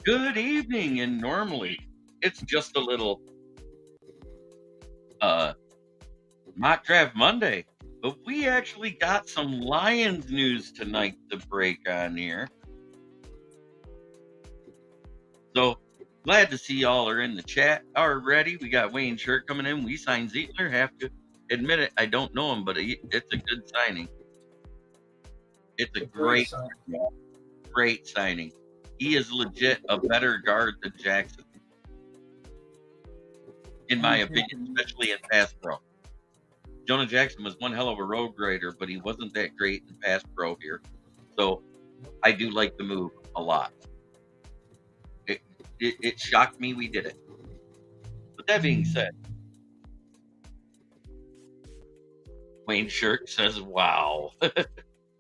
Good evening, and normally it's just a little uh mock draft Monday, but we actually got some Lions news tonight to break on here. So glad to see y'all are in the chat already. We got Wayne Shirt coming in. We signed Zietler. Have to admit it, I don't know him, but it's a good signing. It's a great signing. He is legit a better guard than Jackson, in my opinion, especially in pass pro. Jonah Jackson was one hell of a road grader, but he wasn't that great in pass pro here. So I do like the move a lot. It shocked me we did it. But that being said, Wayne Shirk says, wow.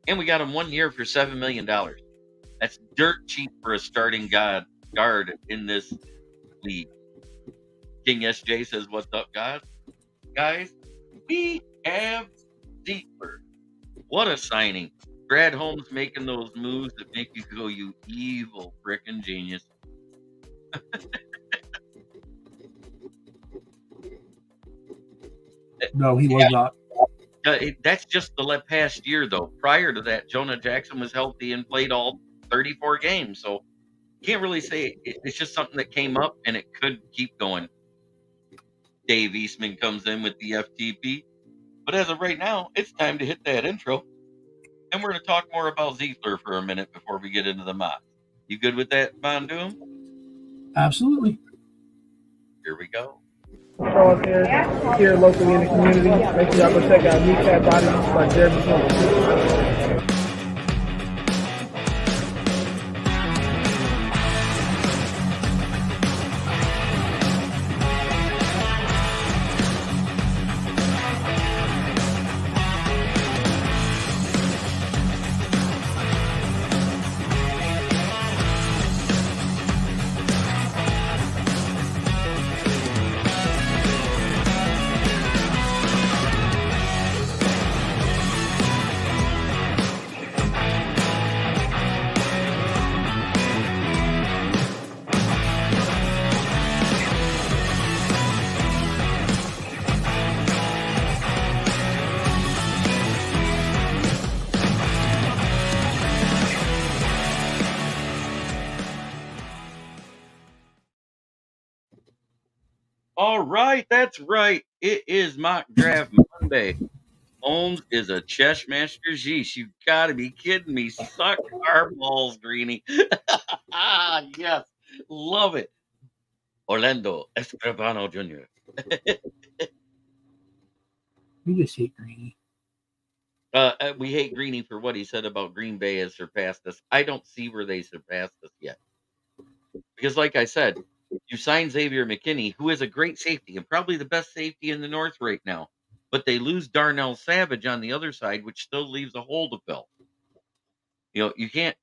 And we got him 1 year for $7 million. That's dirt cheap for a starting guard in this league. King SJ says, what's up, guys? We have Zietler. What a signing. Brad Holmes making those moves that make you go, you evil frickin' genius. No, he was not. That's just the past year, though. Prior to that, Jonah Jackson was healthy and played all 34 games. So can't really say it's just something that came up and it could keep going. Dave Eastman comes in with the FTP. But as of right now, it's time to hit that intro. And we're going to talk more about Zietler for a minute before we get into the mock. You good with that, Von Doom? Absolutely. Here we go. Charles here locally in the community. Make sure y'all go check out Kneecap Body by Jeremy Jones. All right, that's right. It is mock draft Monday. Holmes is a chess master. Geesh, you gotta be kidding me. Suck our balls, Greeny. Yes, love it. Orlando Escribano Jr. We just hate Greeny. We hate Greeny for what he said about Green Bay has surpassed us. I don't see where they surpassed us yet. Because, like I said, you signed Xavier McKinney, who is a great safety and probably the best safety in the North right now. But they lose Darnell Savage on the other side, which still leaves a hole to fill. You can't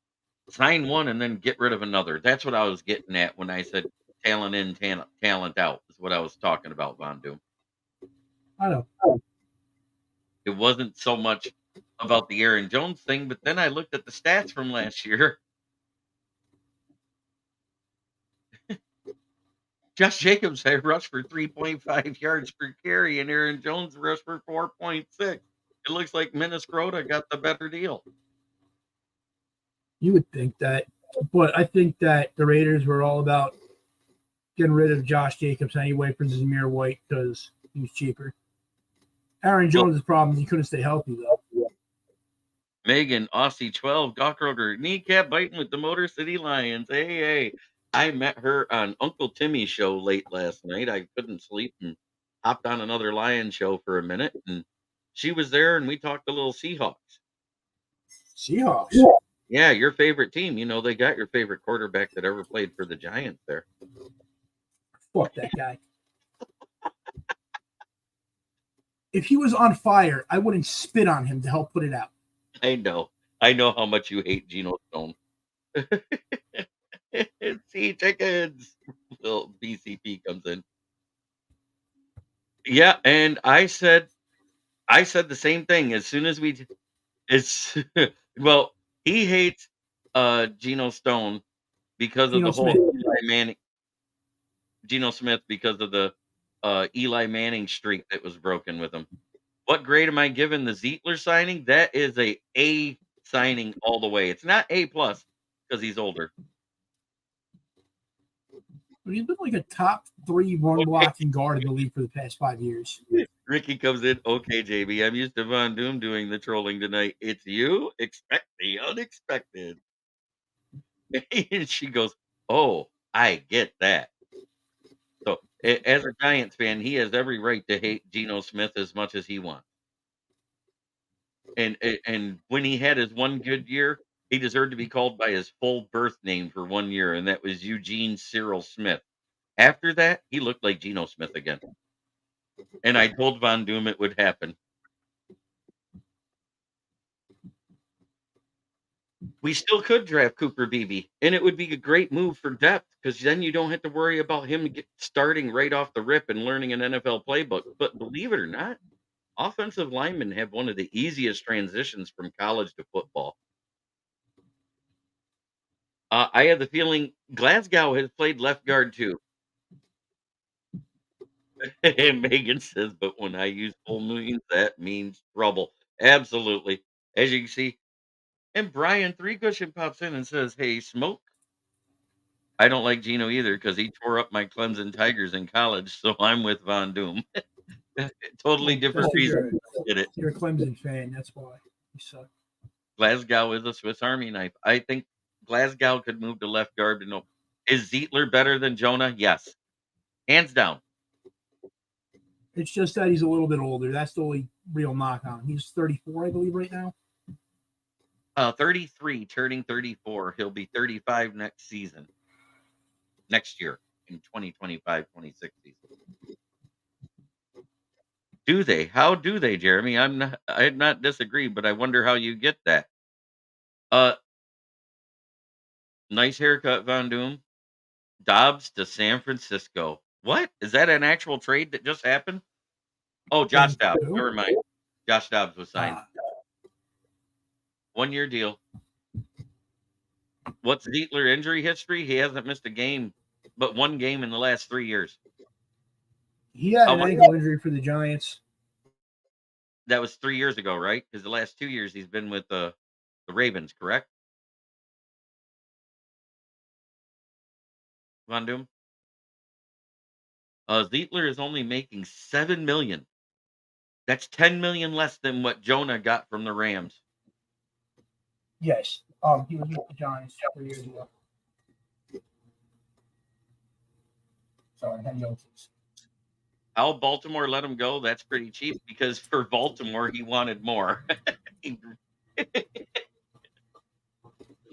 sign one and then get rid of another. That's what I was getting at when I said talent in, talent out, is what I was talking about, Von Doom. I know. It wasn't so much about the Aaron Jones thing, but then I looked at the stats from last year. Josh Jacobs had rushed for 3.5 yards per carry, and Aaron Jones rushed for 4.6. It looks like Minnesota got the better deal. You would think that, but I think that the Raiders were all about getting rid of Josh Jacobs anyway for Zamir White because he was cheaper. Aaron Jones' problem is he couldn't stay healthy, though. Megan, Aussie 12, Gawkroger, kneecap biting with the Motor City Lions. Hey. I met her on Uncle Timmy's show late last night. I couldn't sleep and hopped on another Lion show for a minute. And she was there and we talked a little Seahawks. Seahawks? Yeah, your favorite team. They got your favorite quarterback that ever played for the Giants there. Fuck that guy. If he was on fire, I wouldn't spit on him to help put it out. I know how much you hate Geno Stone. See chickens. Little BCP comes in. Yeah, and I said the same thing as soon as well, he hates Geno Stone because of Geno the whole Smith. Eli Manning. Geno Smith because of the Eli Manning streak that was broken with him. What grade am I giving the Zietler signing? That is A signing all the way. It's not A plus because he's older. But he's been like a top 3 run Okay. blocking guard in the league for the past 5 years. Ricky comes in. Okay, JB, I'm used to Von Doom doing the trolling tonight. It's you. Expect the unexpected. And she goes, "Oh, I get that." So, as a Giants fan, he has every right to hate Geno Smith as much as he wants. And when he had his one good year, he deserved to be called by his full birth name for 1 year, and that was Eugene Cyril Smith. After that, he looked like Geno Smith again. And I told Von Doom it would happen. We still could draft Cooper Beebe, and it would be a great move for depth because then you don't have to worry about him starting right off the rip and learning an NFL playbook. But believe it or not, offensive linemen have one of the easiest transitions from college to football. I have the feeling Glasgow has played left guard too. And Megan says, but when I use full moons, that means trouble. Absolutely. As you can see. And Brian Three Cushion pops in and says, hey, Smoke. I don't like Geno either because he tore up my Clemson Tigers in college, so I'm with Von Doom. Totally different reason. You're a Clemson fan, that's why. You suck. Glasgow is a Swiss Army knife. I think Glasgow could move to left guard. To know. Is Zietler better than Jonah? Yes. Hands down. It's just that he's a little bit older. That's the only real knock on him. He's 34, I believe, right now. 33, turning 34. He'll be 35 next season. Next year in 2025-26 season. Do they? How do they, Jeremy? I'd not disagree, but I wonder how you get that. Nice haircut, Von Doom. Dobbs to San Francisco. What? Is that an actual trade that just happened? Oh, Josh Dobbs. Never mind. Josh Dobbs was signed. 1 year deal. What's Zietler injury history? He hasn't missed a game, but 1 game in the last 3 years. He had an ankle injury for the Giants. That was 3 years ago, right? Because the last 2 years he's been with the Ravens, correct? Von Doom? Zietler is only making $7 million. That's $10 million less than what Jonah got from the Rams. Yes. He was with the Giants 3 years ago. Sorry, How Baltimore let him go? That's pretty cheap because for Baltimore he wanted more.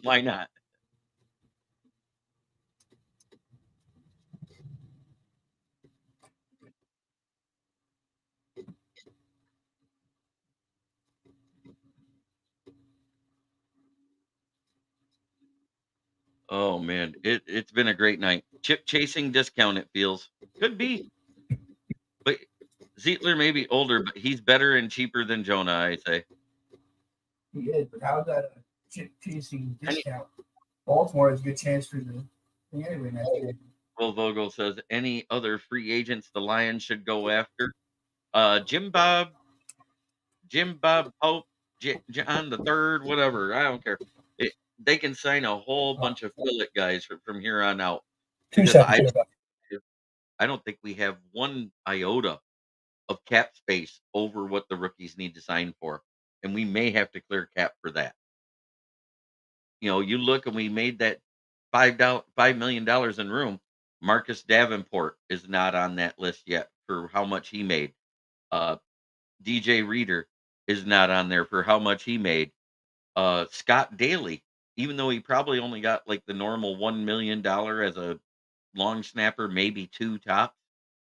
Why not? Oh man, it's been a great night. Chip chasing discount, it feels. Could be. But Zietler may be older, but he's better and cheaper than Jonah, I say. He is, but how's that a chip chasing discount? Baltimore has a good chance for the thing anyway next year. Will Vogel says any other free agents the Lions should go after? Jim Bob Pope, John the Third, whatever. I don't care. They can sign a whole bunch of fillet guys from here on out. Because I don't think we have 1 iota of cap space over what the rookies need to sign for, and we may have to clear cap for that. You look and we made that $5 million in room. Marcus Davenport is not on that list yet for how much he made. DJ Reader is not on there for how much he made. Scott Daly, even though he probably only got like the normal $1 million as a long snapper, maybe 2 tops,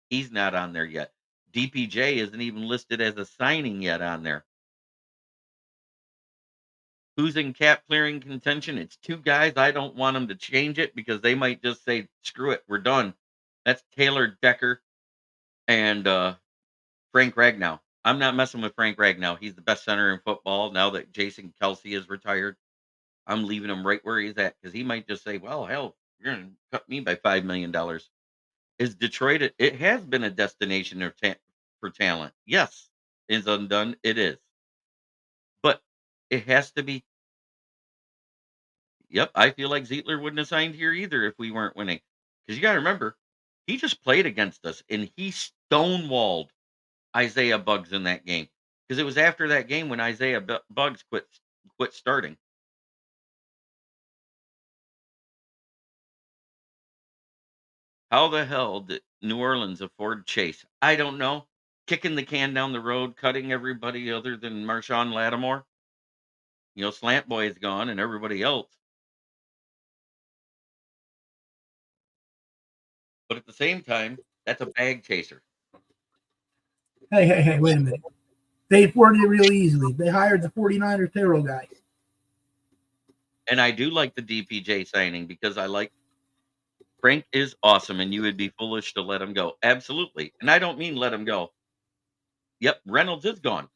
he's not on there yet. DPJ isn't even listed as a signing yet on there. Who's in cap clearing contention? It's 2 guys. I don't want them to change it because they might just say, screw it, we're done. That's Taylor Decker and Frank Ragnow. I'm not messing with Frank Ragnow. He's the best center in football now that Jason Kelsey is retired. I'm leaving him right where he's at because he might just say, "Well, hell, you're going to cut me by $5 million." Is Detroit? It has been a destination for talent. Yes, is undone. It is, but it has to be. Yep, I feel like Zietler wouldn't have signed here either if we weren't winning. Because you got to remember, he just played against us and he stonewalled Isaiah Buggs in that game. Because it was after that game when Isaiah Buggs quit starting. How the hell did New Orleans afford Chase? I don't know. Kicking the can down the road, cutting everybody other than Marshawn Lattimore. Slant Boy is gone and everybody else. But at the same time, that's a bag chaser. Hey, wait a minute. They afforded it real easily. They hired the 49ers payroll guy. And I do like the DPJ signing because I like Frank is awesome, and you would be foolish to let him go. Absolutely. And I don't mean let him go. Yep, Reynolds is gone.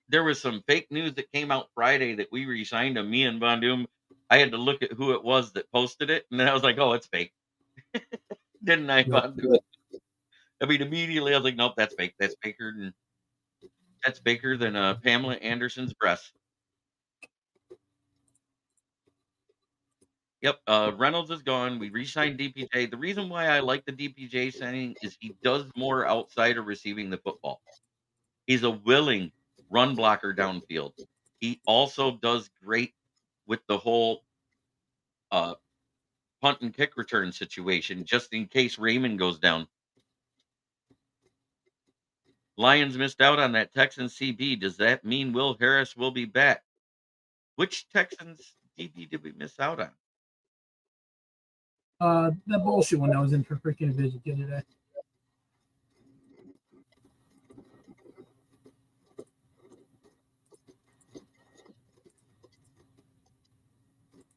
There was some fake news that came out Friday that we re-signed him, me and Von Doom. I had to look at who it was that posted it, and then I was like, oh, it's fake. Didn't I, Von Doom? I mean, immediately I was like, nope, that's fake. That's baker than Pamela Anderson's breast. Yep, Reynolds is gone. We re-signed DPJ. The reason why I like the DPJ signing is he does more outside of receiving the football. He's a willing run blocker downfield. He also does great with the whole punt and kick return situation, just in case Raymond goes down. Lions missed out on that Texans CB. Does that mean Will Harris will be back? Which Texans DB did we miss out on? That bullshit one that was in for freaking visit the other day.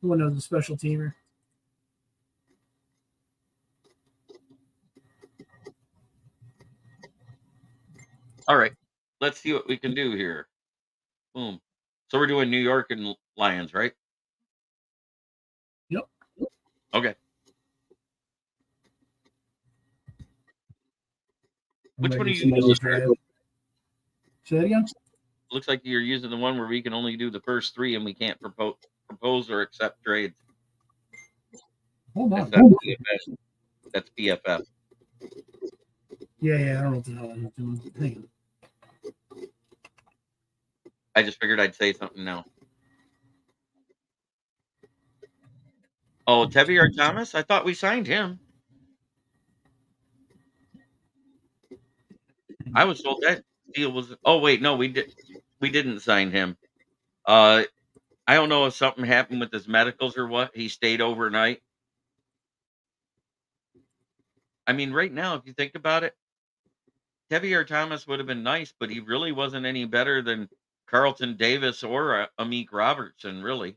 The one that was a special teamer. All right, let's see what we can do here. Boom. So we're doing New York and Lions, right? Yep. Okay. Which one are you using? Say that again? Looks like you're using the one where we can only do the first three and we can't propose or accept trades. Hold on. That's PFF. Yeah, I don't know what the hell I'm doing. Hang on. I just figured I'd say something now. Oh, Tevier Thomas? I thought we signed him. I was told that deal was. Oh wait, no, we didn't sign him. I don't know if something happened with his medicals or what. He stayed overnight. I mean, right now, if you think about it, Tevier Thomas would have been nice, but he really wasn't any better than Carlton Davis or Amik Robertson, really.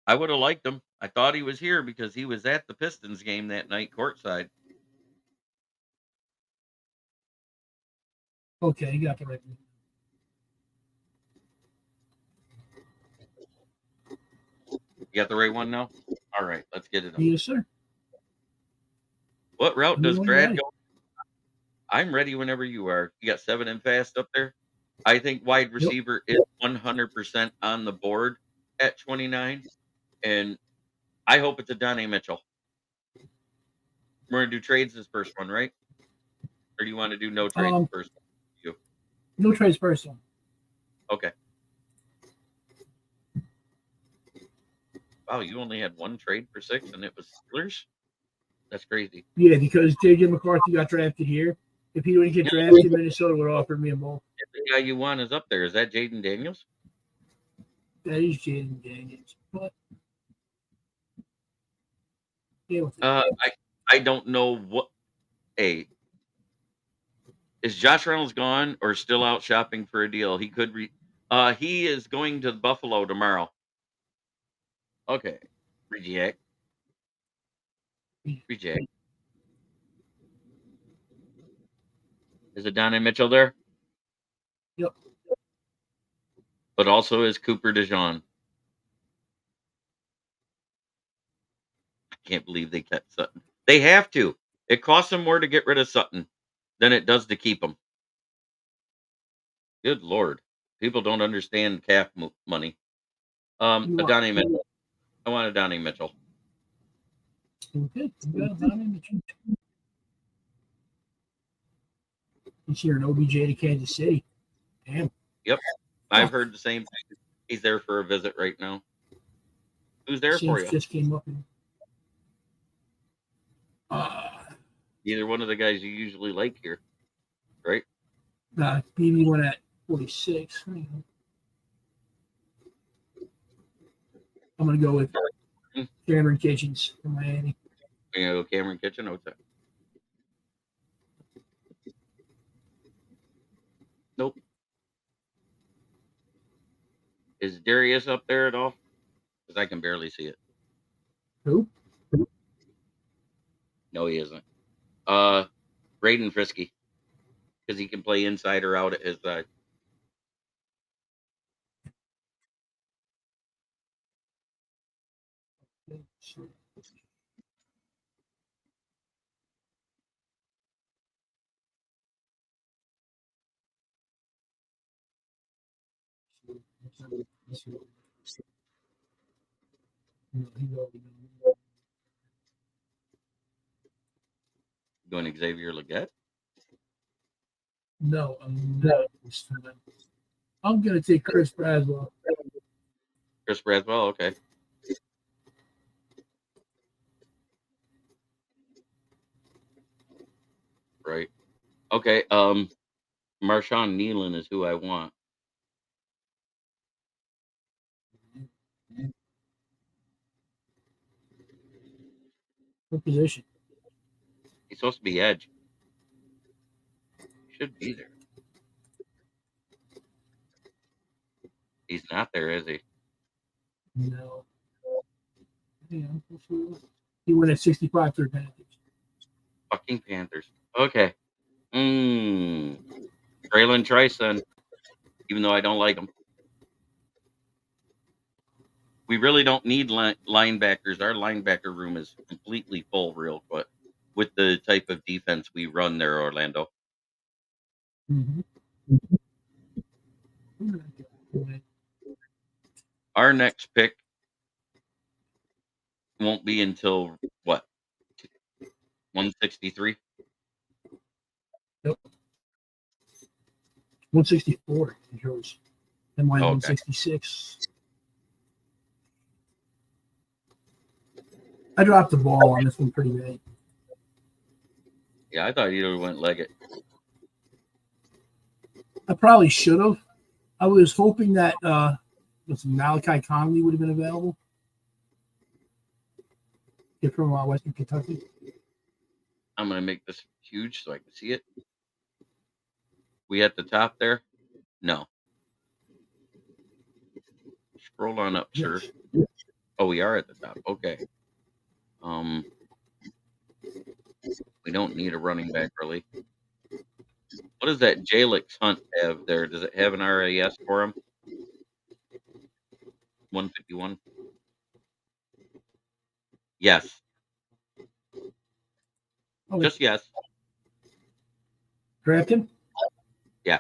I would have liked him. I thought he was here because he was at the Pistons game that night, courtside. Okay, you got the right one. You got the right one now? All right, let's get it. Yes, sir. What route does Brad go? I'm ready whenever you are. You got 7 and fast up there. I think wide receiver is 100% on the board at 29, and I hope it's a Donnie Mitchell. We're gonna do trades this first one, right? Or do you want to do no trades first? No trades first one. Okay. Wow, you only had one trade for 6, and it was Steelers? That's crazy. Yeah, because J.J. McCarthy got drafted here. If he didn't get drafted, Minnesota would offer me a ball. The guy you want is up there. Is that Jaden Daniels? That is Jaden Daniels. But yeah, I don't know what. Hey, is Josh Reynolds gone or still out shopping for a deal? He could he is going to Buffalo tomorrow. Okay. Reject. Is it Donnie Mitchell there? Yep. but also is Cooper DeJean. I can't believe they kept Sutton. They have to. It costs them more to get rid of Sutton than it does to keep him. Good lord, people don't understand cap money. You want- Adonai Mitchell. I want Adonai Mitchell. Okay, you got Donnie Mitchell. He's here in OBJ to Kansas City. Damn. Yep, I've heard the same thing. He's there for a visit right now. Who's there for Saints you? just came up. Either one of the guys you usually like here, right? BB went at 46. I'm going to go with Cameron Kitchens from Miami. You know, Cameron Kitchen. Okay. Nope. Is Darius up there at all? Because I can barely see it. Who? No, he isn't. Braden Frisky, because he can play inside or out at his side. Doing Xavier Legette? No, I'm not. I'm going to take Chris Braswell. Chris Braswell, okay. Right. Okay. Marshawn Nealon is who I want. What position? He's supposed to be edge. Should be there. He's not there, is he? No. Yeah, he went at 65 for the Panthers. Fucking Panthers. Okay. Traylon Trison, even though I don't like him. We really don't need linebackers. Our linebacker room is completely full real quick with the type of defense we run there, Orlando. Mm-hmm. Our next pick won't be until what? 163? Nope. 164 is yours. And mine's 166. I dropped the ball on this one pretty bad. Yeah, I thought you went Leggett. I probably should have. I was hoping that Malachi Conley would have been available. Get from Western Kentucky. I'm going to make this huge so I can see it. We at the top there? No. Scroll on up, sir. Yes. Oh, we are at the top. Okay. We don't need a running back, really. What does that Jalix Hunt have there? Does it have an RAS for him? 151? Yes. Oh, just yes. Draft him? Yeah.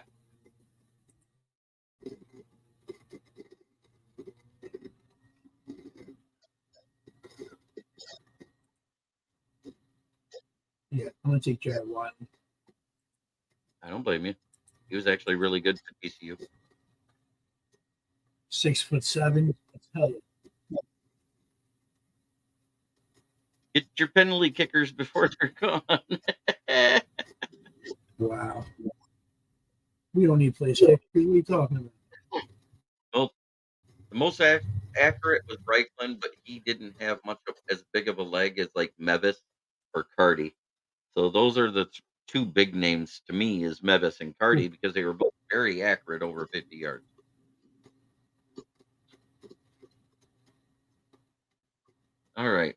Yeah, I'm going to take Jared Watley. I don't blame you. He was actually really good for TCU. 6'7". Hell yeah. Get your penalty kickers before they're gone. Wow. We don't need place kickers. What are you talking about? Well, the most accurate was Reichland, but he didn't have much of as big of a leg as like Mevis or Cardi. So those are the two big names to me is Mevis and Cardi because they were both very accurate over 50 yards. All right.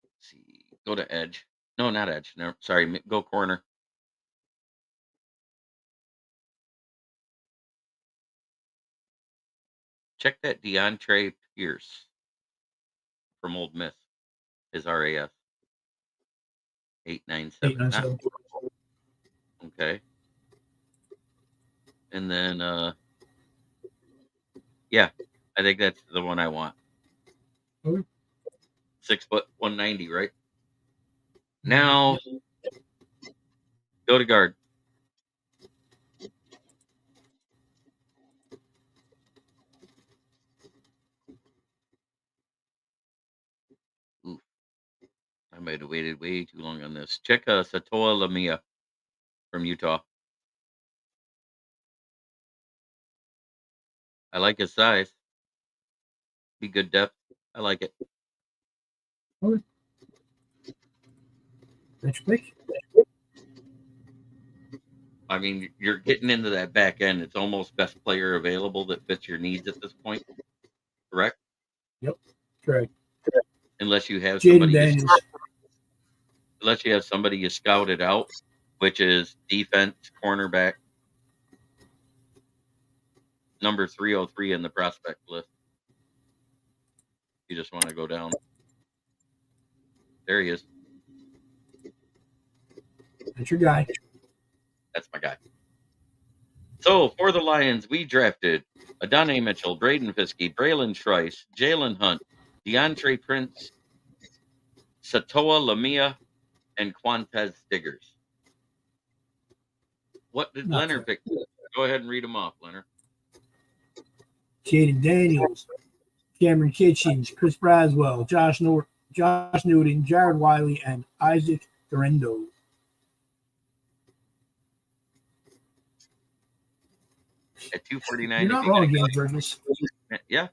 Let's see. Go to edge. No, not edge. No, sorry. Go corner. Check that DeAndre Pierce from Old Miss. His RAS 897. 897. Okay. And then yeah, I think that's the one I want. Okay. 6 foot 190, right? Now go to guard. Ooh, I might have waited way too long on this. Check Satoa Lamia from Utah. I like his size. Be good depth. I like it. Okay. That's your pick. I mean, you're getting into that back end. It's almost best player available that fits your needs at this point. Correct? Correct. Unless you have Jaden somebody Daniels. unless you have somebody you scouted out, which is defense, cornerback, number 303 in the prospect list. You just want to go down. There he is. That's your guy. That's my guy. So for the Lions, we drafted Adonai Mitchell, Braden Fiskey, Braylon Trice, Jalen Hunt, DeAndre Prince, Satoa Lamia, and Quantez Diggers. What did Not Leonard pick? Go ahead and read them off, Leonard. Jaden Daniels, Cameron Kitchens, Chris Braswell, Josh Newton, Jared Wiley, and Isaac Durendo. At 249. You're not wrong, James Burgess. Yeah.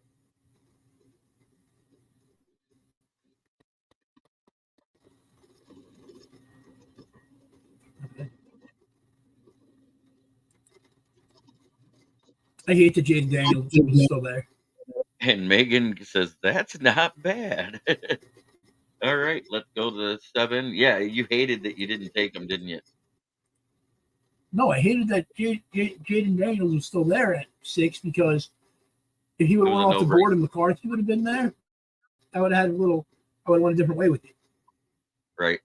Okay. I hate that Jaden Daniels is still there. And Megan says, that's not bad. All right, let's go to 7. Yeah, you hated that you didn't take him, didn't you? No, I hated that Jaden Daniels was still there at 6 because if he would have It went was off a the board and McCarthy would have been there, I would have had I would have went a different way with it. Right.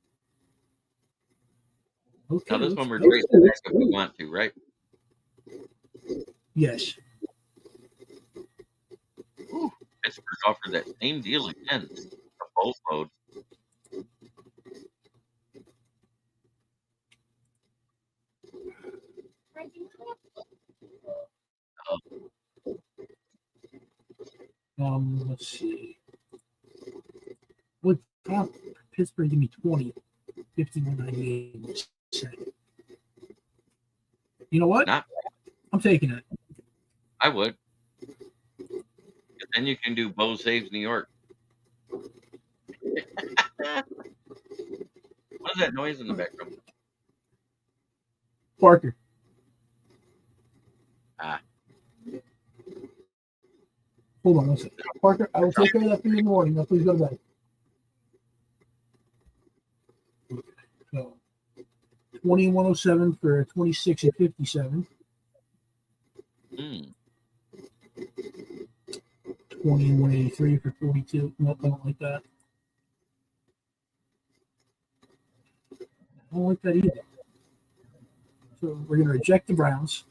Okay. Now this one we're let's trading back if we want to, right? Yes. Ooh, Pittsburgh offered that same deal again. A boatload. Let's see. What top Pittsburgh give me 20, 51.98. You know what? Not, I'm taking it. I would. But then you can do Bo Saves New York. What is that noise in the background? Parker. Ah. Hold on one second. Parker, I will take care of that for you in the morning. Now please go to bed. So 2107 for 26 and 57. 2183 for 42. Nope, I don't like that. I don't like that either. So we're going to reject the Browns.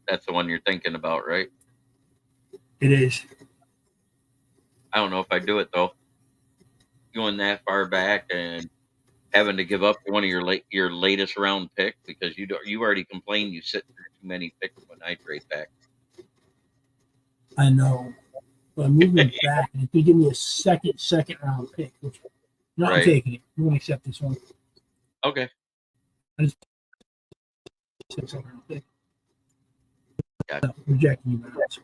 That's the one you're thinking about, right? It is. I don't know if I do it though. Going that far back and having to give up one of your latest round pick because you already complained you sit through too many picks when I trade back. I know. But I'm moving back, and if you give me a second round pick, which I'm Right. taking it. We're going to accept this one. Okay. Second round pick. Got it. No, rejecting you, Browns.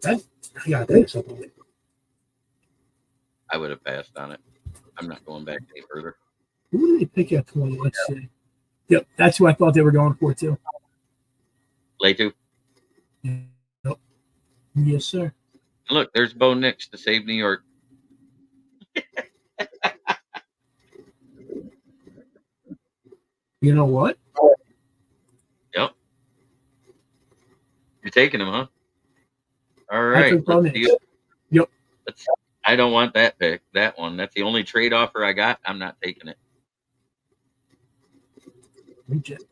I got to take something. I would have passed on it. I'm not going back any further. Who did they pick at 20? Let's see. Yep, that's who I thought they were going for, too. Latu. Yep. Yes, sir. Look, there's Bo Nix to save New York. You know what? Yep. You're taking him, huh? All I right. took Bo Let's Nix. see. Yep. I don't want that pick. That one. That's the only trade offer I got. I'm not taking it. Reject.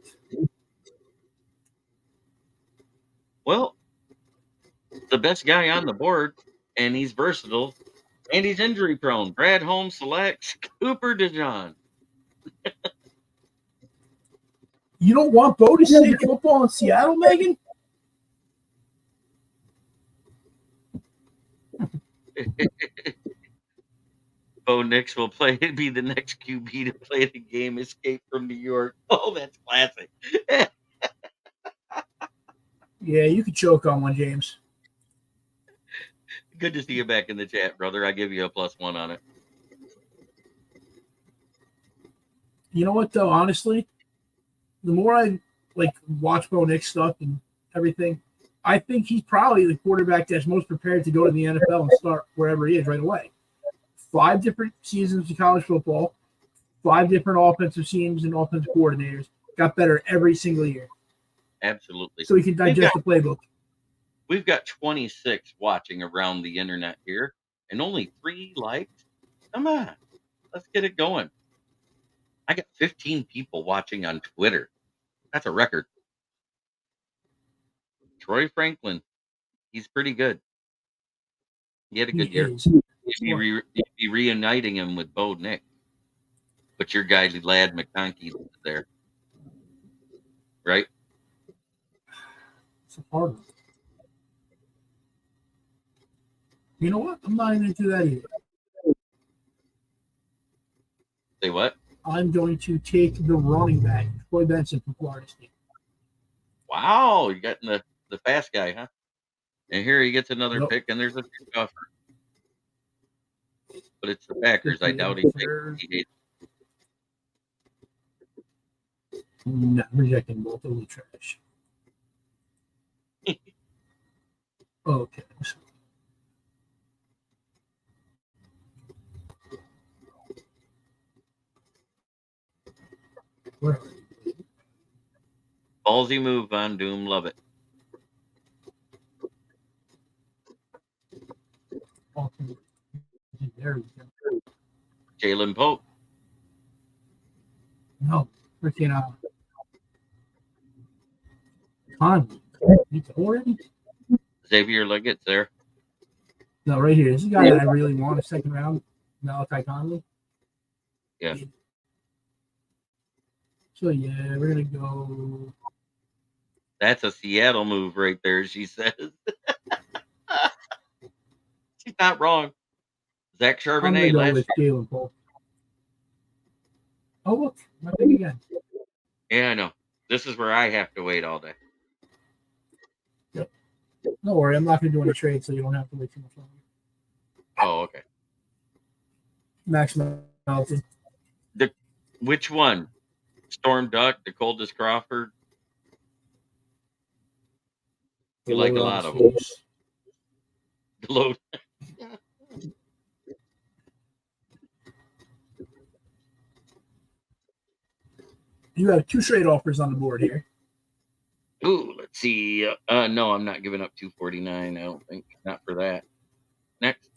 Well, the best guy on the board, and he's versatile, and he's injury prone. Brad Holmes selects Cooper DeJean. You don't want Bo to stay football in Seattle, Megan? Bo Nix will be the next QB to play the game Escape from New York. Oh, that's classic. Yeah, you could choke on one, James. Good to see you back in the chat, brother. I give you a +1 on it. You know what, though? Honestly, the more I watch Bo Nix stuff and everything, I think he's probably the quarterback that's most prepared to go to the NFL and start wherever he is right away. 5 different seasons of college football, 5 different offensive schemes and offensive coordinators. Got better every single year. Absolutely. So he can digest the playbook. We've got 26 watching around the internet here, and only 3 likes. Come on, let's get it going. I got 15 people watching on Twitter. That's a record. Troy Franklin, he's pretty good. He had a good year. You'd be reuniting him with Bo Nix. But your guy, Lad McConkey, is there. Right? It's a hard one. You know what? I'm not even going to do that either. Say what? I'm going to take the running back, Troy Benson from Florida State. Wow, you're getting the fast guy, huh? And here he gets another pick, and there's a pick offer. But it's the Packers. I doubt he hates. No, rejecting both. Totally trash. Okay. Where are you? Ballsy move, Von Doom. Love it. There we go. Jalen Pope. No, freaking Conley. Already? Xavier Leggett's there. No, right here. This is a guy that I really want a second round. Malachi Conley. Yeah. So yeah, we're gonna go. That's a Seattle move right there, she says. She's not wrong. Zach Charbonnet. I'm gonna go with Jalen Pope. Oh look, my pick again. Yeah, I know. This is where I have to wait all day. Yep. Don't worry, I'm not gonna do any trades, so you don't have to wait too much longer. Oh, okay. Maximum penalty. Which one? Storm Duck, the Coldest Crawford. You like a lot of them. The load. You have 2 trade offers on the board here. Ooh, let's see. No, I'm not giving up 249. I don't think. Not for that. Next.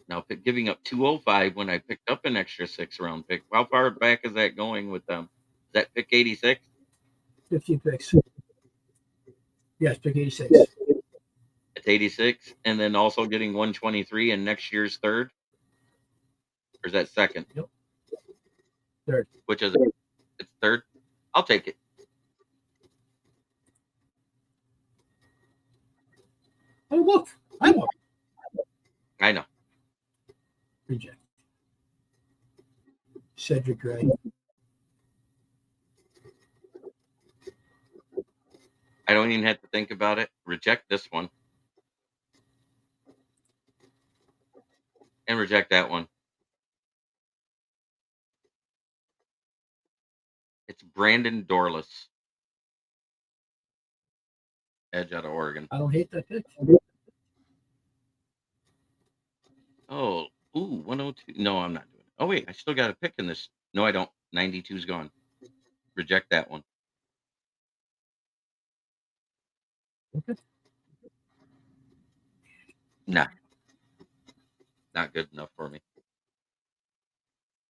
Now, giving up 205 when I picked up an extra 6-round pick. How far back is that going with them? Is that pick 86? 15 picks. Yes, pick 86. It's 86, and then also getting 123 in next year's third? Or is that second? Yep. Third. Which is it? It's third? I'll take it. Oh, look. I know. Reject. Cedric Gray. I don't even have to think about it. Reject this one. And reject that one. It's Brandon Dorless. Edge out of Oregon. I don't hate that pick. Oh, 102. No, I'm not doing it. Oh, wait. I still got a pick in this No, I don't. 92's gone. Reject that one. Okay. Nah. Not good enough for me.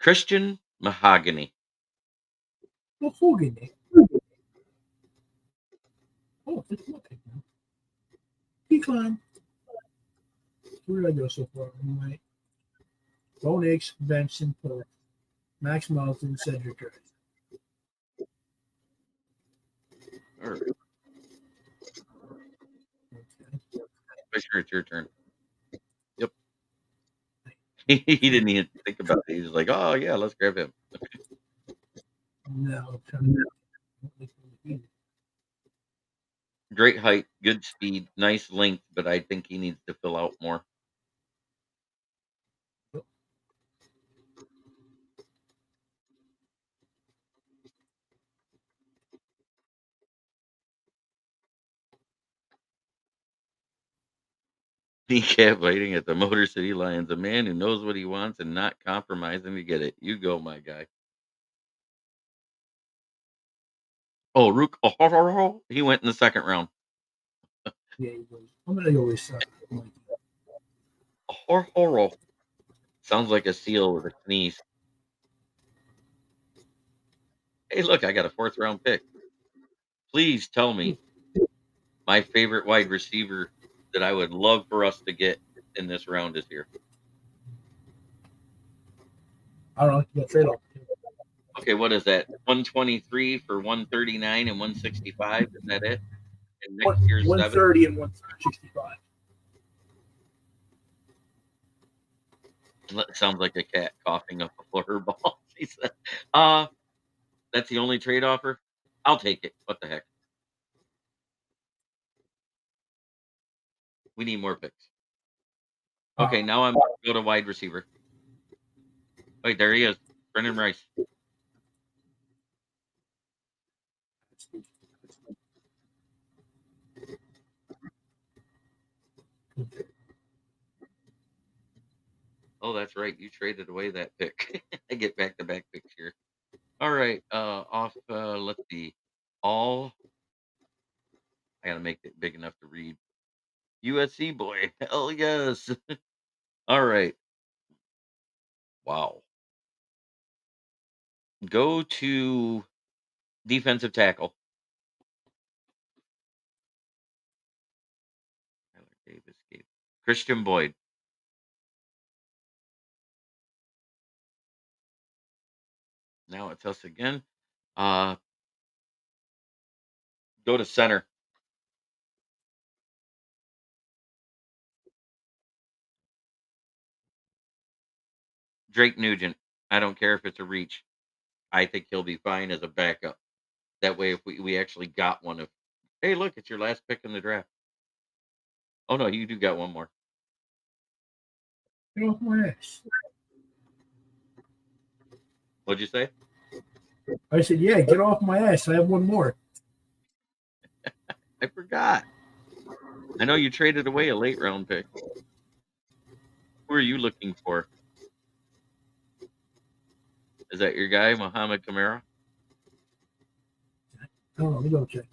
Christian Mahogany. Mahogany. Oh, it's okay. Decline. Where did I go so far? Right. Bo Nix, Benson, Polk, Max Melton, Cedric Curry. All right. Okay. Sure, it's your turn. Yep. He didn't even think about it. He was like, "Oh yeah, let's grab him." No. Great height, good speed, nice length, but I think he needs to fill out more. Kneecap waiting at the Motor City Lions, a man who knows what he wants and not compromising to get it. You go, my guy. Oh, Rook, he went in the second round. Yeah, he goes. I'm gonna go with Horror. Sounds like a seal with a sneeze. Hey, look, I got a fourth round pick. Please tell me my favorite wide receiver that I would love for us to get in this round is here. I don't know. You got trade off. Okay, what is that? 123 for 139 and 165. Is that it? And next year's 130 and 165. Sounds like a cat coughing up a flutterball. She said, that's the only trade offer. I'll take it. What the heck? We need more picks. Okay, now I'm going to go to wide receiver. Wait, there he is. Brendan Rice. Oh, that's right. You traded away that pick. I get back-to-back picks here. All right. Let's see. I got to make it big enough to read. USC boy. Hell yes. All right. Wow. Go to defensive tackle. Christian Boyd. Now it's us again. Go to center. Drake Nugent. I don't care if it's a reach. I think he'll be fine as a backup. That way, if we actually got one, hey, look, it's your last pick in the draft. Oh no, you do got one more. Get off my ass. What'd you say? I said, yeah, get off my ass. I have one more. I forgot. I know you traded away a late round pick. Who are you looking for? Is that your guy, Mohamed Kamara? Oh, let me go check.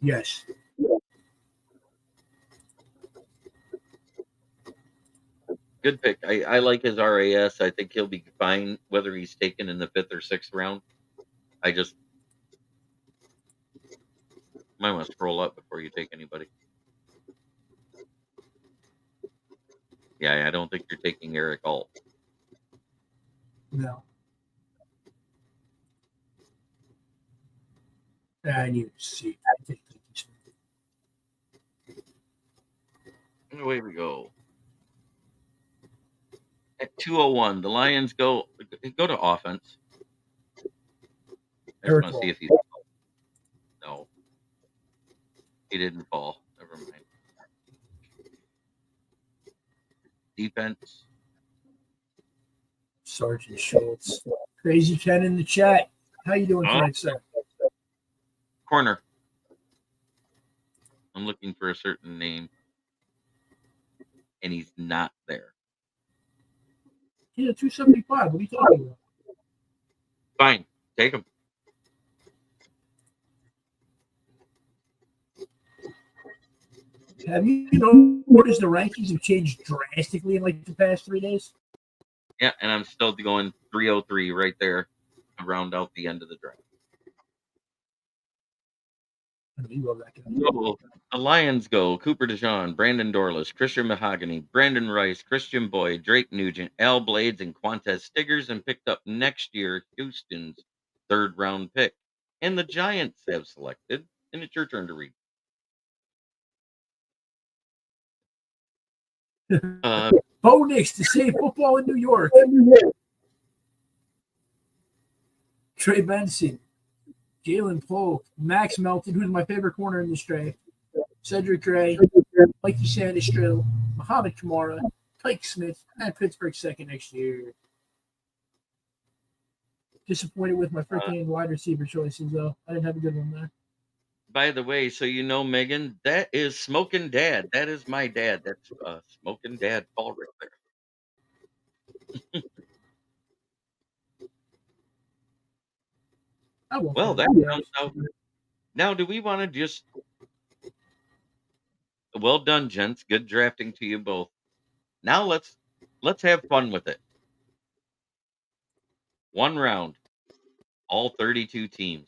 Yes. Good pick. I like his RAS. I think he'll be fine whether he's taken in the 5th or 6th round. I just might want to scroll up before you take anybody. Yeah, I don't think you're taking Eric Alt. No. I need to see. Away we go. At 201, the Lions go to offense. I just want to see if he's no. He didn't fall. Never mind. Defense. Sergeant Schultz. Crazy Ken in the chat. How you doing tonight, sir? Corner. I'm looking for a certain name. And he's not there. He's a 275. What are you talking about? Fine, take him. Have you noticed the rankings have changed drastically in like the past 3 days? Yeah, and I'm still going 303 right there to round out the end of the draft. You love that guy. So, the Lions go Cooper DeJean, Brandon Dorless, Christian Mahogany, Brandon Rice, Christian Boyd, Drake Nugent, Al Blades, and Quantez Stiggers, and picked up next year Houston's 3rd round pick. And the Giants have selected, and it's your turn to read. Bo Nix to save football in New York. Trey Benson, Jalen Polk, Max Melton, who's my favorite corner in this draft, Cedric Gray, Mikey Sandistro, Muhammad Kamara, Tyke Smith, and Pittsburgh 2nd next year. Disappointed with my freaking wide receiver choices, though. I didn't have a good one there. By the way, so you know, Megan, that is Smoking Dad. That is my dad. That's Smoking Dad Paul right there. Well, that rounds out. Now, do we want to just... Well done, gents. Good drafting to you both. Now let's have fun with it. 1 round, all 32 teams.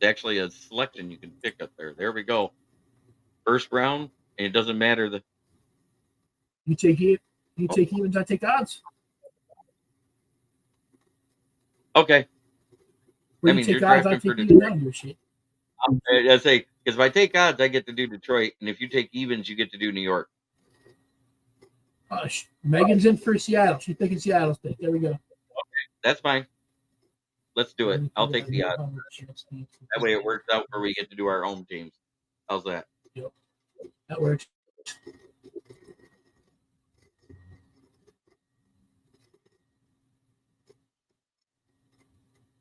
It's actually a selection you can pick up there. There we go. First round, and it doesn't matter the... You take it. You take evens. I take odds. Okay. Well, you take odds. I take evens. I do your shit. I say, because if I take odds, I get to do Detroit, and if you take evens, you get to do New York. Megan's in for Seattle. She's picking Seattle's pick. There we go. Okay, that's fine. Let's do it. I'll take the odds. That way it works out where we get to do our own teams. How's that? Yep. That works.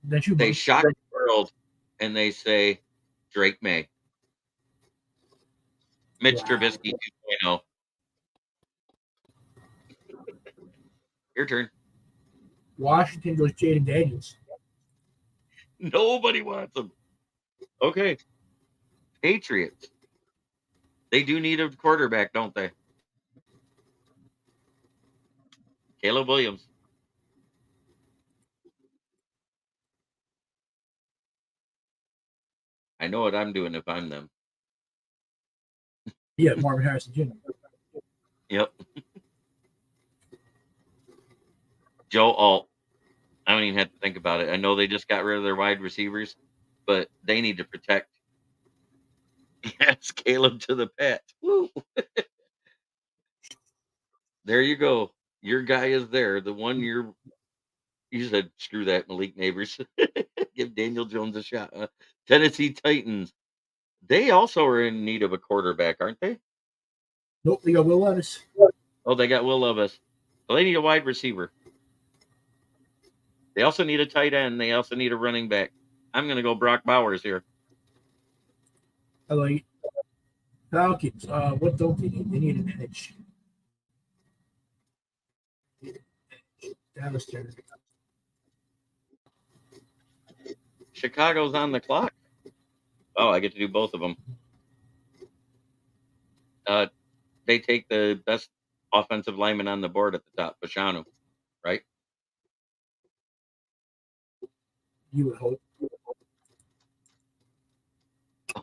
They shock the world and they say Drake May. Mitch Trubisky 2.0. Your turn. Washington goes Jaden Daniels. Nobody wants him. Okay. Patriots. They do need a quarterback, don't they? Caleb Williams. I know what I'm doing if I'm them. Yeah, Marvin Harrison Jr. Yep. Joe Alt. I don't even have to think about it. I know they just got rid of their wide receivers, but they need to protect. Yes, Caleb to the Pats. Woo. There you go. Your guy is there. The one you said, screw that, Malik Neighbors. Give Daniel Jones a shot. Tennessee Titans. They also are in need of a quarterback, aren't they? Nope, they got Will Levis. Oh, they got Will Levis. So they need a wide receiver. They also need a tight end. They also need a running back. I'm going to go Brock Bowers here. I like it. Falcons. What don't they need? They need an edge. Dallas Turner. Chicago's on the clock. Oh, I get to do both of them. They take the best offensive lineman on the board at the top, Fashanu, right? You would hope.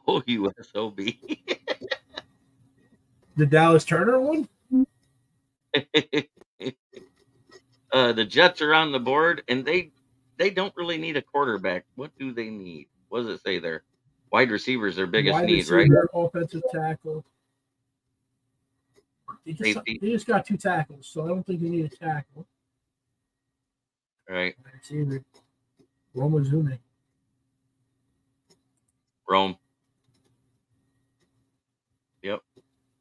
Oh, USOB. The Dallas Turner one? The Jets are on the board, and they don't really need a quarterback. What do they need? What does it say there? Wide receiver is their biggest need, right? Offensive tackle. They just got 2 tackles, so I don't think they need a tackle. Right. Receiver. Roma Zume. Rome. Yep.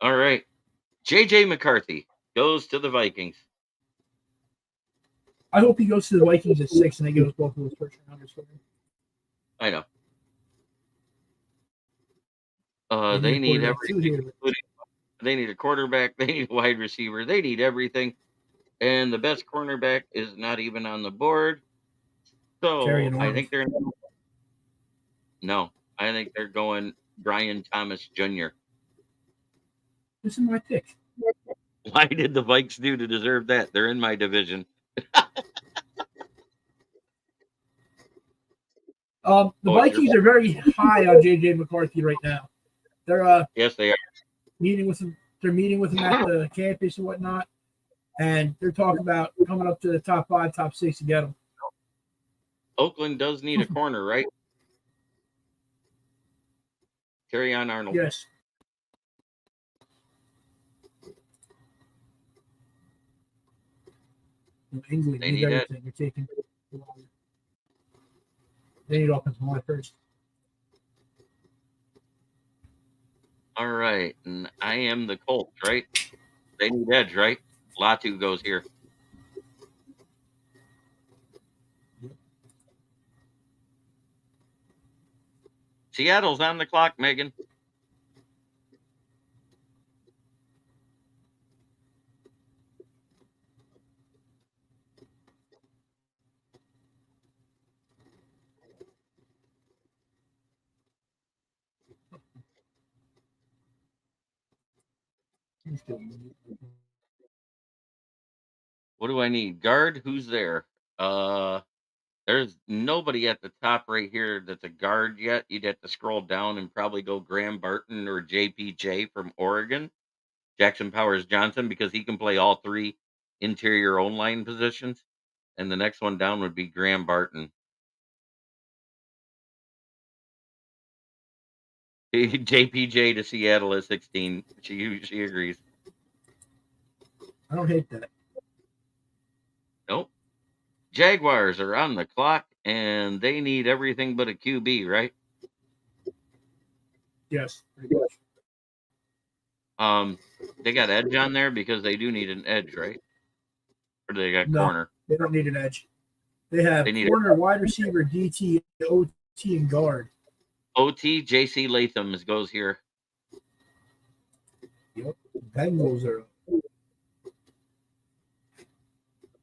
All right. JJ McCarthy goes to the Vikings. I hope he goes to the Vikings at 6 and they give us both of those first rounders for him. I know. They need everything. They need a quarterback. They need a wide receiver. They need everything. And the best cornerback is not even on the board. So Terry I Norris. think they're no. I think they're going Brian Thomas Jr. This is my pick. Why did the Vikes do to deserve that? They're in my division. The Oh, Vikings are very high on JJ McCarthy right now. They're yes, they are. meeting with him. They're meeting with him at the campus and whatnot, and they're talking about coming up to the top 5, top 6 to get him. Oakland does need a corner, right? Carry on, Arnold. Yes. England They needs need everything. They're taking. They need offensive line first. All right, and I am the Colts, right? They need edge, right? Latu goes here. Seattle's on the clock, Megan. What do I need? Guard? Who's there? There's nobody at the top right here that's a guard yet. You'd have to scroll down and probably go Graham Barton or JPJ from Oregon, Jackson Powers Johnson, because he can play all three interior own line positions. And the next one down would be Graham Barton. JPJ to Seattle at 16. She agrees. I don't hate that. Nope. Jaguars are on the clock and they need everything but a QB, right? Yes. Pretty much. They got edge on there because they do need an edge, right? Or do they got No. corner? They don't need an edge. They have They need corner, wide receiver, DT, OT, and guard. OT. JC Latham goes here. Yep. Bengals are up.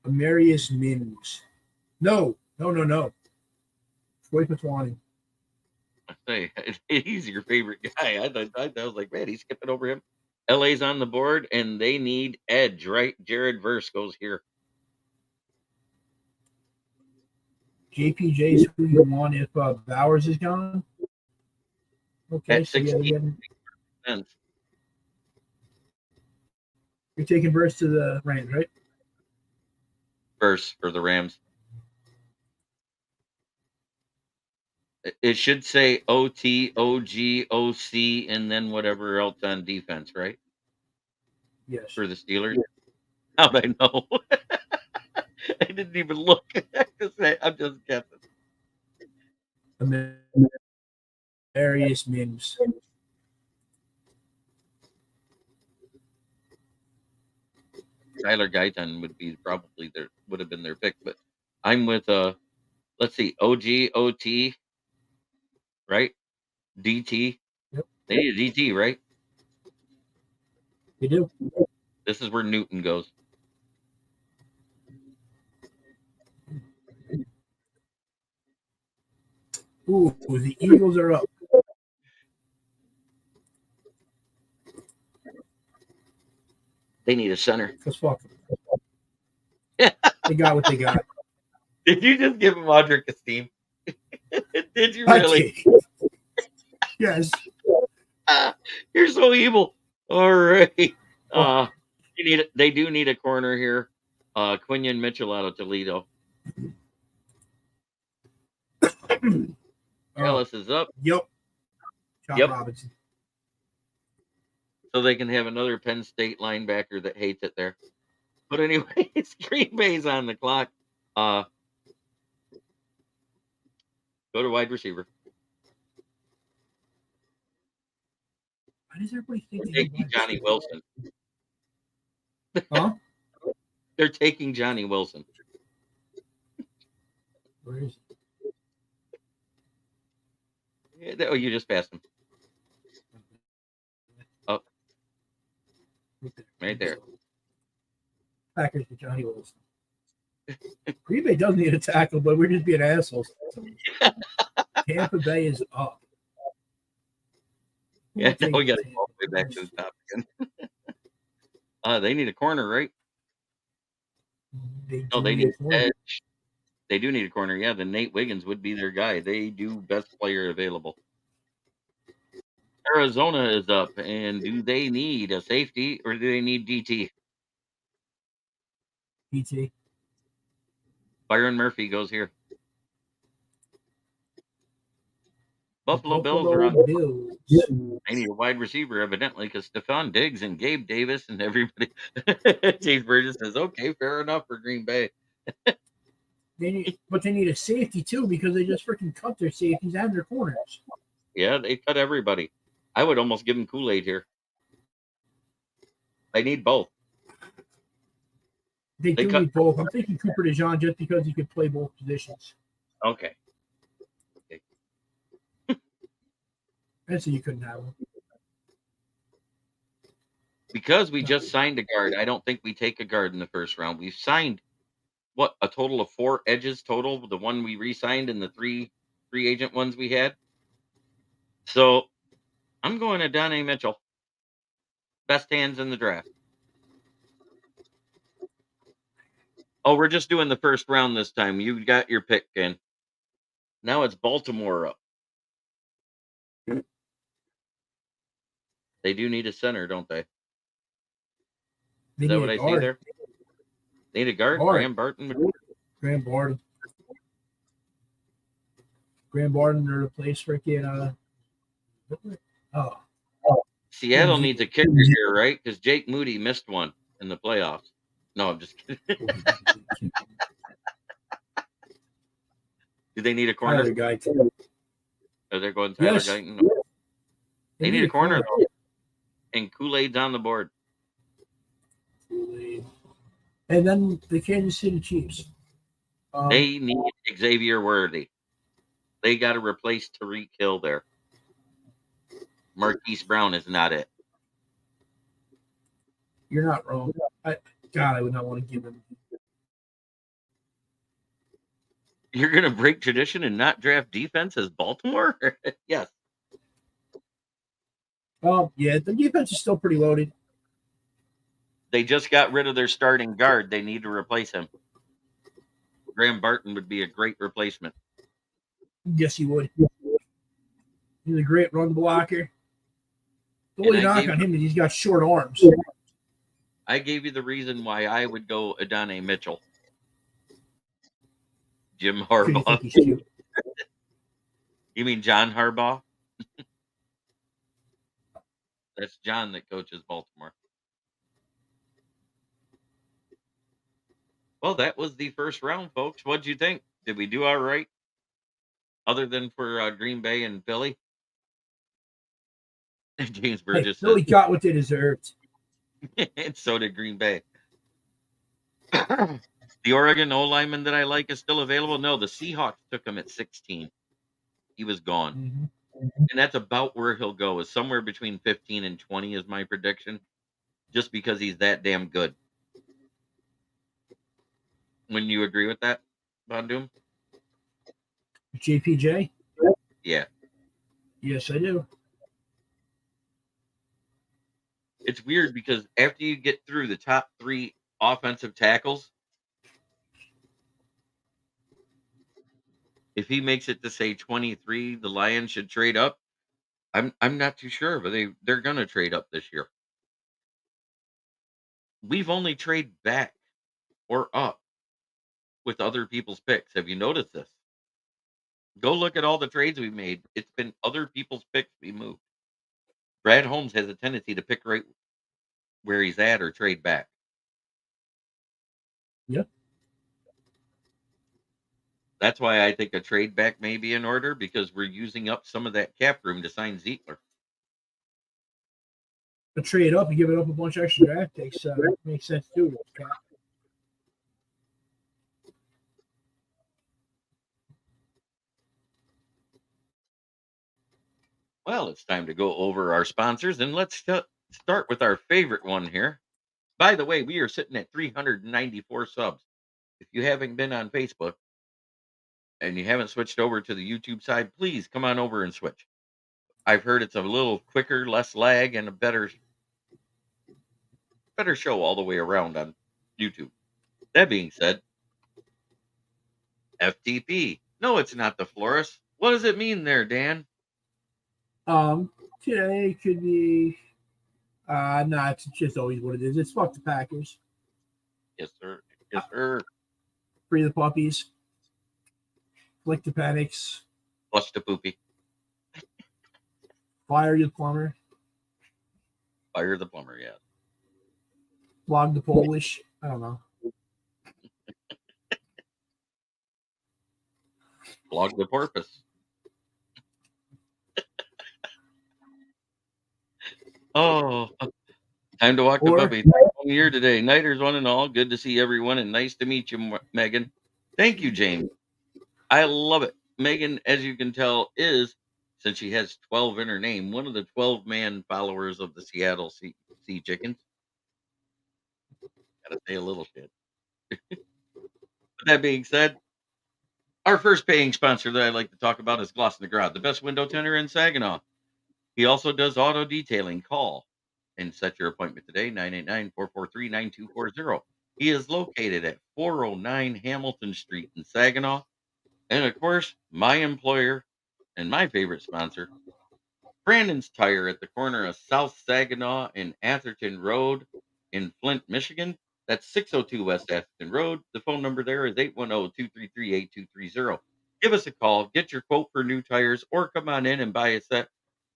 Amarius Mims. No. Troy Patwani. I say he's your favorite guy. I was like, man, he's skipping over him. LA's on the board and they need edge, right? Jared Verse goes here. JPJ is who you want if Bowers is gone. Okay, At so 16. you're taking Verse to the Rams, right? Verse for the Rams. It should say OT, OG, OC, and then whatever else on defense, right? Yes. For the Steelers. How'd I know? I didn't even look. I'm just guessing. Amarius Mims. Tyler Guyton would have been their pick, but I'm with let's see, OG, OT, right? DT. Yep. They need a DT, right? They do. This is where Newton goes. Ooh, the Eagles are up. They need a center. Because fuck them. They got what they got. Did you just give him Audric Esteem? Did you really? Yes. You're so evil. All right. They do need a corner here. Quinion Mitchell out of Toledo. Ellis is up. Yep. John Robinson. So they can have another Penn State linebacker that hates it there. But anyway, it's Green Bay's on the clock. Go to wide receiver. Why does everybody think They're taking Johnny Wilson? Huh? They're taking Johnny Wilson. Where is he? Oh, you just passed him. Oh. Right there. Packers for Johnny Wilson. Green Bay does need a tackle, but we're just being assholes. Tampa Bay is up. Who Yeah, will take we got to Tampa go all the way back to the top again. They need a corner, right? They No, do they need a need corner. edge. They do need a corner. Yeah, then Nate Wiggins would be their guy. They do best player available. Arizona is up, and do they need a safety or do they need DT? PT. Byron Murphy goes here. Buffalo Bills are on. Bills. They need a wide receiver, evidently, because Stephon Diggs and Gabe Davis and everybody. James Burgess says, okay, fair enough for Green Bay. But they need a safety too because they just freaking cut their safeties and their corners. Yeah, they cut everybody. I would almost give them Kool-Aid here. They need both. They do cut- need both. I'm thinking Cooper DeJean just because he could play both positions. Okay. And so you couldn't have him. Because we just signed a guard, I don't think we take a guard in the first round. We've signed, what, a total of 4 edges total? The one we re-signed and the three free agent ones we had. So I'm going to Donnie Mitchell. Best hands in the draft. Oh, we're just doing the first round this time. You got your pick, Ken. Now it's Baltimore up. They do need a center, don't they? Is that what I see there? Need a guard? Graham Barton? Graham Barton. Graham Barton to replace freaking Seattle needs a kicker here, right? Because Jake Moody missed one in the playoffs. No, I'm just kidding. Do they need a corner? Tyler Guyton. Oh, they're going Tyler Guyton. No. They need a corner, though. And Kool-Aid's on the board. And then the Kansas City Chiefs. They need Xavier Worthy. They got to replace Tyreek Hill there. Marquise Brown is not it. You're not wrong. I would not want to give him. You're going to break tradition and not draft defense as Baltimore? Yes. Yeah, the defense is still pretty loaded. They just got rid of their starting guard. They need to replace him. Graham Barton would be a great replacement. Yes, he would. He's a great run blocker. The only knock on him is he's got short arms. I gave you the reason why I would go Adonai Mitchell. Jim Harbaugh. You mean John Harbaugh? That's John that coaches Baltimore. Well, that was the first round, folks. What'd you think? Did we do all right? Other than for Green Bay and Philly? James Burgess says, Philly got what they deserved. And so did Green Bay. The Oregon O-lineman that I like is still available? No, the Seahawks took him at 16. He was gone. Mm-hmm. And that's about where he'll go, is somewhere between 15 and 20 is my prediction, just because he's that damn good. Wouldn't you agree with that, Von Doom? JPJ? Yeah. Yes, I do. It's weird because after you get through the top 3 offensive tackles, if he makes it to say 23, the Lions should trade up. I'm not too sure, but they're going to trade up this year. We've only traded back or up with other people's picks. Have you noticed this? Go look at all the trades we made. It's been other people's picks we moved. Brad Holmes has a tendency to pick right where he's at or trade back. Yeah. That's why I think a trade back may be in order, because we're using up some of that cap room to sign Zietler. To trade up and give it up a bunch of extra draft picks makes sense too. Well, it's time to go over our sponsors, and let's start with our favorite one here, By the way, we are sitting at 394 subs. If you haven't been on Facebook and you haven't switched over to the YouTube side, please come on over and switch. I've heard it's a little quicker, less lag, and a better show all the way around on YouTube. That being said, FTP. No, it's not the florist. What does it mean there, Dan? Today could be nah, it's just always what it is. It's fuck the Packers. Yes, sir. Yes, sir. Free the puppies. Flick the panics. Flush the poopy. Fire the plumber. Fire the plumber, yeah. Flog the Polish. I don't know. Flog the porpoise. Oh, time to walk the Or- puppy. Here today. Nighters one and all. Good to see everyone and nice to meet you, Megan. Thank you, James. I love it. Megan, as you can tell, is, since she has 12 in her name, one of the 12-man followers of the Seattle Sea Chickens. Gotta say a little shit. With that being said, our first paying sponsor that I'd like to talk about is Gloss Grad, the best window tender in Saginaw. He also does auto detailing. Call and set your appointment today, 989-443-9240. He is located at 409 Hamilton Street in Saginaw. And of course, my employer and my favorite sponsor, Brandon's Tire at the corner of South Saginaw and Atherton Road in Flint, Michigan. That's 602 West Atherton Road. The phone number there is 810-233-8230. Give us a call, get your quote for new tires, or come on in and buy a set,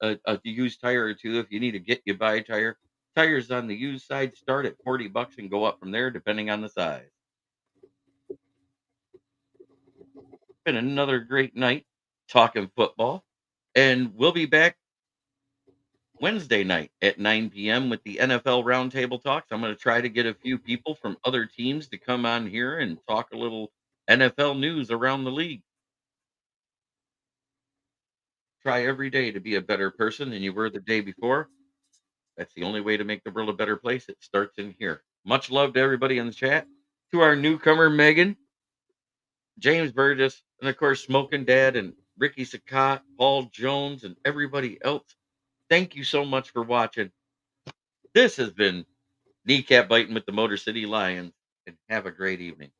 a used tire or two if you need to get you buy tire. Tires on the used side start at $40 and go up from there depending on the size. Been another great night talking football, and we'll be back Wednesday night at 9 p.m. with the NFL Roundtable Talks. I'm going to try to get a few people from other teams to come on here and talk a little NFL news around the league. Try every day to be a better person than you were the day before. That's the only way to make the world a better place. It starts in here. Much love to everybody in the chat. To our newcomer, Megan, James Burgess, and of course, Smoking Dad and Ricky Sakat, Paul Jones, and everybody else. Thank you so much for watching. This has been Kneecap Biting with the Motor City Lions, and have a great evening.